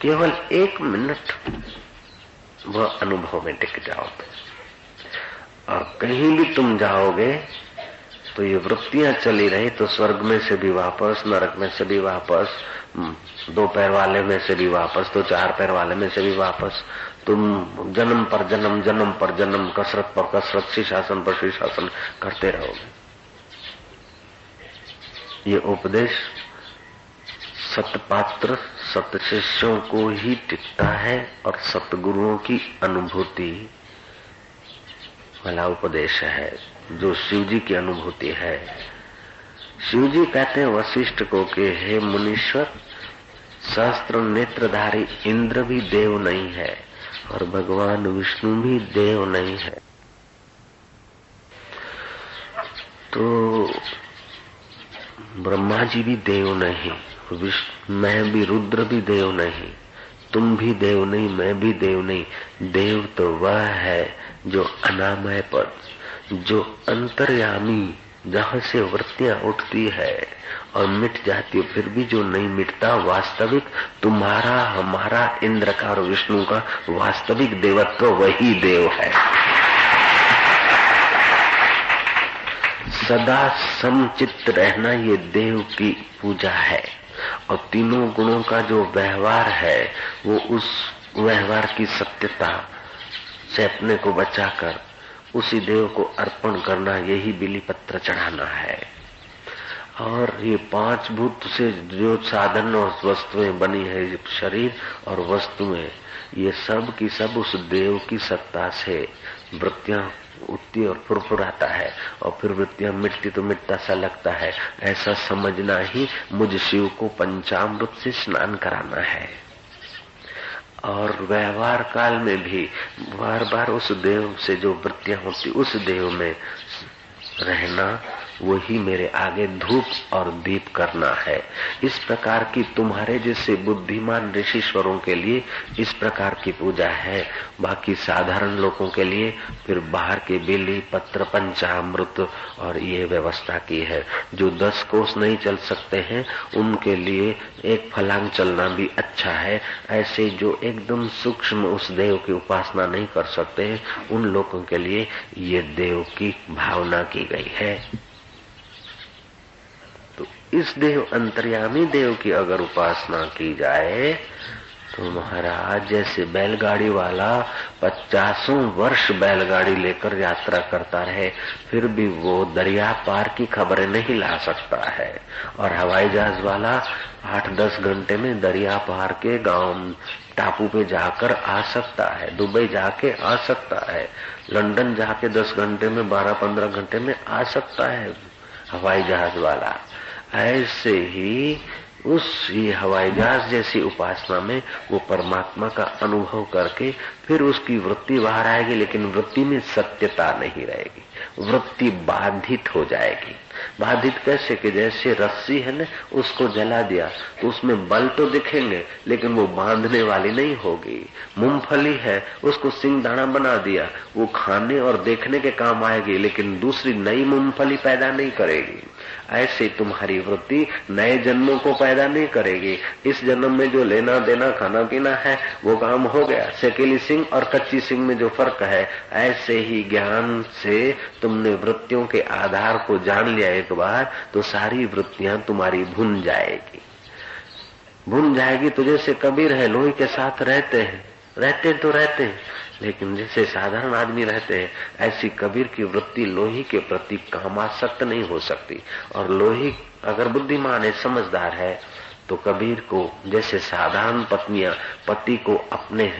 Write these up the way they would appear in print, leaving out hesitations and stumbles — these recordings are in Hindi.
केवल 1 मिनट वह अनुभव में टिक जाओ और कहीं भी तुम जाओगे तो ये वृत्तियां चली रही तो स्वर्ग में से भी वापस, नरक में से भी वापस, 2 पैर वाले में से भी वापस, तो 4 पैर वाले में से भी वापस। तुम जन्म पर जन्म, जन्म पर जन्म, कसरत पर कसरत, शीर्षासन पर शीर्षासन करते रहोगे। ये उपदेश सतपात्र सतशिष्यों को ही टिकता है और सतगुरुओं की अनुभूति वाला उपदेश है, जो शिव जी की अनुभूति है। शिव जी कहते हैं वशिष्ठ को कि हे मुनीश्वर, सहस्त्र नेत्रधारी इंद्र भी देव नहीं है और भगवान विष्णु भी देव नहीं है, तो ब्रह्मा जी भी देव नहीं, मैं भी, रुद्र भी देव नहीं, तुम भी देव नहीं, मैं भी देव नहीं। देव तो वह है जो अनामय पद, जो अंतर्यामी, जहां से वृत्तियां उठती है और मिट जाती है, फिर भी जो नहीं मिटता, वास्तविक तुम्हारा, हमारा, इंद्र का और विष्णु का वास्तविक देवत्व वही देव है। सदा समचित्त रहना ये देव की पूजा है। और तीनों गुणों का जो व्यवहार है वो उस व्यवहार की सत्यता से अपने को बचाकर उसी देव को अर्पण करना, यही बिली पत्र चढ़ाना है। और ये 5 भूत से जो साधन और वस्तुएं बनी है, शरीर और वस्तुएं, ये सब की सब उस देव की सत्ता से वृत्तियां उठती और फुरफुराता है और फिर वृत्तियां मिटती तो मिटता सा लगता है। ऐसा समझना ही मुझ शिव को पंचामृत से स्नान कराना है। और व्यवहार काल में भी बार बार उस देव से जो वृत्तियां होती, उस देव में रहना, वही मेरे आगे धूप और दीप करना है। इस प्रकार की तुम्हारे जैसे बुद्धिमान ऋषिश्वरों के लिए इस प्रकार की पूजा है। बाकी साधारण लोगों के लिए फिर बाहर के बेली पत्र, पंचामृत और ये व्यवस्था की है। जो 10 कोस नहीं चल सकते हैं उनके लिए एक फलांग चलना भी अच्छा है। ऐसे जो एकदम सूक्ष्म उस देव की उपासना नहीं कर सकते हैं, उन लोगों के लिए ये देव की भावना की गई है। इस देव, अंतर्यामी देव की अगर उपासना की जाए तो महाराज, जैसे बैलगाड़ी वाला 50 वर्ष बैलगाड़ी लेकर यात्रा करता रहे फिर भी वो दरिया पार की खबरें नहीं ला सकता है, और हवाई जहाज वाला 8-10 घंटे में दरिया पार के गांव टापू पे जाकर आ सकता है, दुबई जाके आ सकता है, लंदन जाके 10 घंटे में, 12-15 घंटे में आ सकता है हवाई जहाज वाला। ऐसे ही उस ये हवाई जहाज जैसी उपासना में वो परमात्मा का अनुभव करके फिर उसकी वृत्ति बाहर आएगी, लेकिन वृत्ति में सत्यता नहीं रहेगी, वृत्ति बाधित हो जाएगी। बाधित कैसे कि जैसे रस्सी है ना, उसको जला दिया तो उसमें बल तो दिखेंगे लेकिन वो बांधने वाली नहीं होगी। मूंगफली है, उसको सिंगदाना बना दिया, वो खाने और देखने के काम आएगी लेकिन दूसरी नई मूंगफली पैदा नहीं करेगी। ऐसे तुम्हारी वृत्ति नए जन्मों को पैदा नहीं करेगी। इस जन्म में जो लेना देना खाना पीना है वो काम हो गया। सेकेली सिंह और कच्ची सिंह में जो फर्क है, ऐसे ही ज्ञान से तुमने वृत्तियों के आधार को जान लिया एक बार, तो सारी वृत्तियां तुम्हारी भुन जाएगी। भुन जाएगी तो जैसे कबीर है, लोही के साथ रहते हैं लेकिन जैसे साधारण आदमी रहते हैं, ऐसी कबीर की वृत्ति लोही के प्रति कामासक्त नहीं हो सकती। और लोही अगर बुद्धिमान है, समझदार है, तो कबीर को जैसे साधारण पत्नियां पति को अपने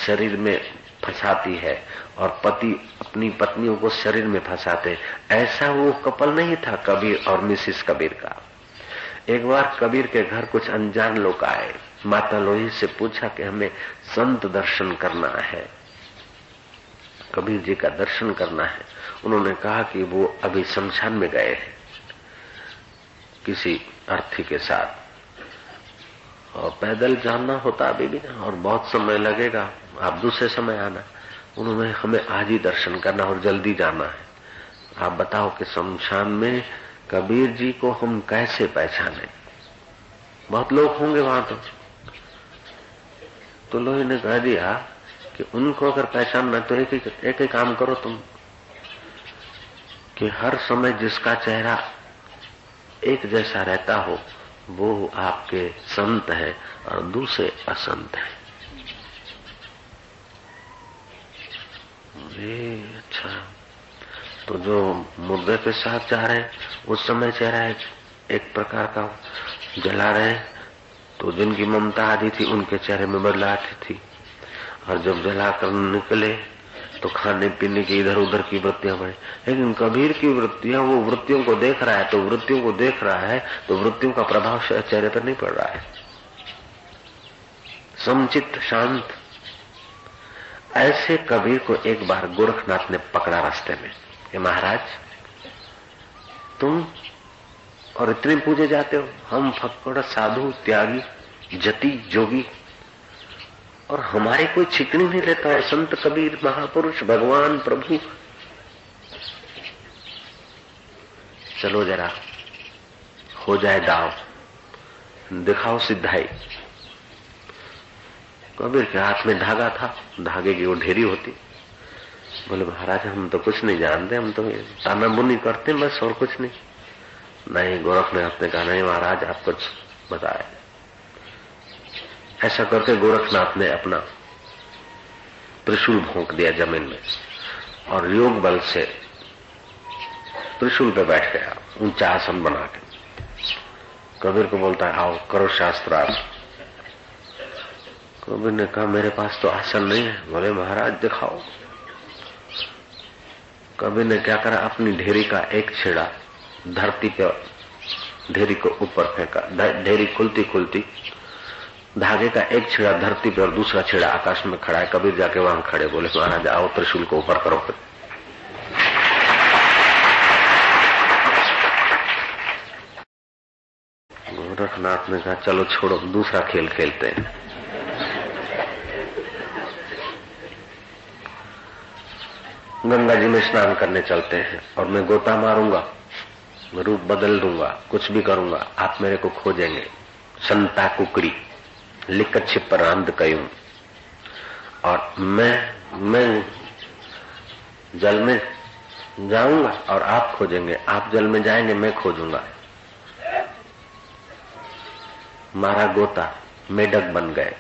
शरीर में फंसाती है और पति अपनी पत्नियों को शरीर में फंसाते, ऐसा वो कपल नहीं था कबीर और मिसिस कबीर का। एक बार कबीर के घर कुछ अनजान लोग आए। माता लोही से पूछा कि हमें संत दर्शन करना है, कबीर जी का दर्शन करना है। उन्होंने कहा कि वो अभी शमशान में गए हैं किसी अर्थी के साथ, और पैदल जाना होता अभी भी ना, और बहुत समय लगेगा, आप दूसरे समय आना। उन्होंने हमें आज ही दर्शन करना और जल्दी जाना है। आप बताओ कि शमशान में कबीर जी को हम कैसे पहचाने? बहुत लोग होंगे वहां तो। तो लोही ने कह दिया कि उनको अगर पहचानना तो एक ही काम करो तुम, कि हर समय जिसका चेहरा एक जैसा रहता हो वो आपके संत है और दूसरे असंत है। ये अच्छा, तो जो मुर्दे के साथ जा रहे हैं उस समय चेहरा एक प्रकार का जला रहे, तो जिनकी ममता आदि थी उनके चेहरे में बदलाहट थी, और जब जला कर निकले तो खाने पीने की इधर उधर की वृत्तियां बढ़ी। लेकिन कबीर की वृत्तियां, वो वृत्तियों को देख रहा है, तो वृत्तियों को देख रहा है तो वृत्तियों का प्रभाव चेहरे पर नहीं पड़ रहा है, समचित्त शांत। ऐसे कबीर को एक बार गोरखनाथ ने पकड़ा रास्ते में कि महाराज तुम और इतने पूजे जाते हो, हम फक्कड़ साधु त्यागी जति जोगी, और हमारी कोई छिकनी नहीं लेता, और संत कबीर महापुरुष भगवान प्रभु, चलो जरा हो जाए दाव, दिखाओ सिद्धाई। कबीर के हाथ में धागा था, धागे की वो ढेरी होती। बोले महाराज हम तो कुछ नहीं जानते, हम तो ताना बुनी करते बस, और कुछ नहीं। नहीं, गोरखनाथ ने कहा नहीं महाराज आप कुछ बताए। ऐसा करके गोरखनाथ ने अपना त्रिशूल भोंक दिया जमीन में, और योग बल से त्रिशूल पे बैठ गया, ऊंचा आसन बना के। कबीर को बोलता है आओ करो शास्त्रार्थ। कबीर ने कहा मेरे पास तो आसन नहीं है। बोले महाराज दिखाओ। कबीर ने क्या करा, अपनी ढेरी का एक छेड़ा धरती पर, ढेरी को ऊपर फेंका, ढेरी खुलती खुलती धागे का एक छेड़ा धरती पर और दूसरा छेड़ा आकाश में खड़ा है। कबीर जाके वहां खड़े, बोले महाराज आओ त्रिशूल को ऊपर करो। गोरखनाथ ने कहा चलो छोड़ो, दूसरा खेल खेलते हैं। गंगा जी में स्नान करने चलते हैं, और मैं गोता मारूंगा, रूप बदल दूंगा, कुछ भी करूंगा, आप मेरे को खोजेंगे। संता कुकड़ी लिक छिप रांद कयूं, और मैं जल में जाऊंगा और आप खोजेंगे, आप जल में जाएंगे मैं खोजूंगा। मारा गोता, मेढक बन गए।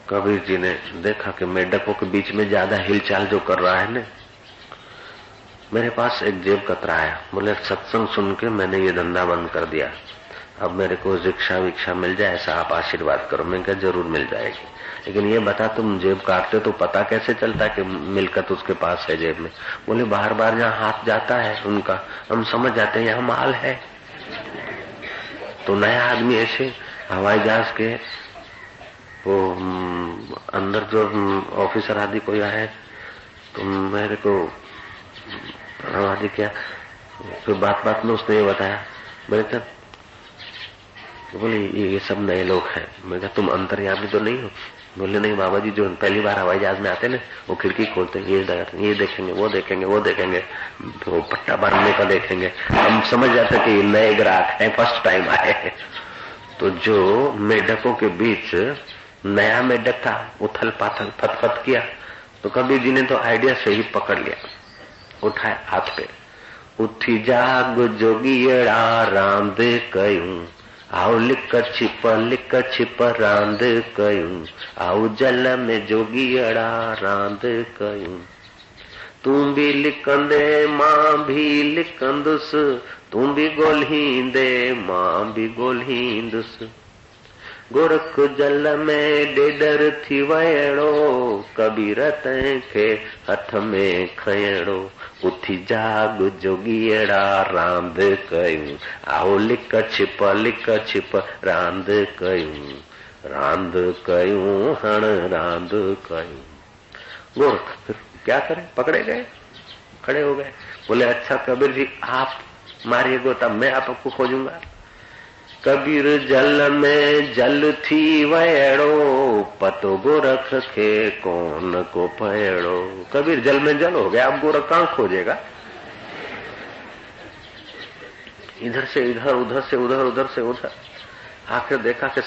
कबीर जी ने देखा कि मेढकों के बीच में ज्यादा हिलचाल जो कर रहा है ना, मेरे पास एक जेब कतरा आया। बोले सत्संग सुन के मैंने ये धंधा बंद कर दिया, अब मेरे को रिक्शा विक्शा मिल जाए ऐसा आप आशीर्वाद करो। मैं क्या जरूर मिल जाएगी, लेकिन ये बता तुम जेब काटते तो पता कैसे चलता है कि मिलकत उसके पास है जेब में? बोले बार बार जहाँ हाथ जाता है उनका हम समझ जाते हैं यहाँ माल है। तो नया आदमी ऐसे हवाई जहाज के वो अंदर जो ऑफिसर आदि कोई आए तो मेरे को आदि क्या, फिर बात बात में उसने ये बताया। मैंने कहा बोले ये सब नए लोग हैं। मैं कहा तुम अंतर्यामी तो नहीं हो? बोले नहीं बाबा जी, जो पहली बार हवाई जहाज में आते ना वो खिड़की खोलते हैं, ये देखेंगे वो देखेंगे वो देखेंगे, तो पट्टा बांधने का देखेंगे। हम समझ जाते कि ये नए ग्राहक हैं, फर्स्ट टाइम आए हैं। तो जो मेढकों के बीच नया मेढक था, उथल पाथल फतफत किया, तो कबीर जी ने तो आइडिया से ही पकड़ लिया, उठाए हाथ पे। उठी जाग जोगियड़ा रांद कयूं, आओ लिक छिप रांद कयूं, आओ जल में जोगियड़ा रांद कयूं। तू भी लिकंदे मां भी लिकंदुस, तू भी गोल्हींदे मां भी गोल्हींदुस। गोरख जल में डेडर थी वयड़ो, कबीर तंखे हथ में खयड़ो। उथी जाग जोगियड़ा रांद कयूं, आओ लिक छिप रांद कयूं, रांद कयूं हण रांद कयूं। गोरख फिर क्या करें, पकड़े गए, खड़े हो गए। बोले अच्छा कबीर जी आप मारिए गोता, मैं आपको खोजूंगा। कबीर जल में जल थी वयड़ो, पतो गोरख के कौन को पयड़ो। कबीर जल में जल हो गया, अब गोरख कहां खोजेगा? इधर से इधर, उधर से उधर, उधर से उधर, आखिर देखा कि